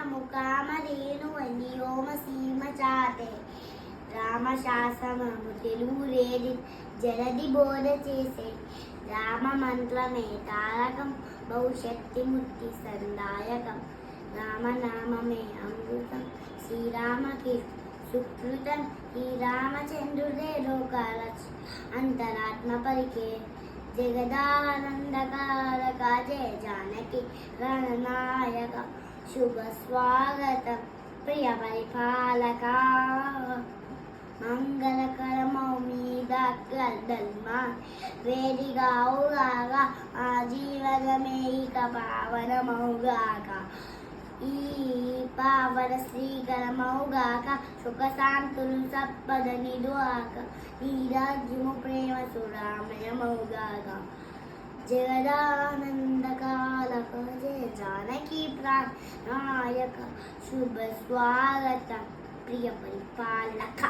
కామము కామధేను అని ఓమ సీమ చాతే రామశాసనము తెలుగు రేడి జలది బోధ చేసే రామ మంత్రమే తారకం భవిష్యత్తి ముక్తి సందాయకం రామనామమే అమృతం శ్రీరామకి సుకృతం శ్రీరామచంద్రుడే లోకాల అంతరాత్మ పరికే జగదానందకారక జయ జానకి గణనాయక శుభ స్వాగతం ప్రియ పరిపాలక మంగళకరమౌ మీద గల్దల్మా వేదిగావుగాక ఆ జీవగమే ఇక పావనమౌగాక ఈ పావన శ్రీకరమౌగాక సుఖశాంతులు సప్పద నిదుగాక ఈ రాజ్యము ప్రేమ సురామయమౌగాక జగదానందకాలక జయ జానకి ప్రాణాయక శుభ స్వాగత ప్రియ పరిపాలక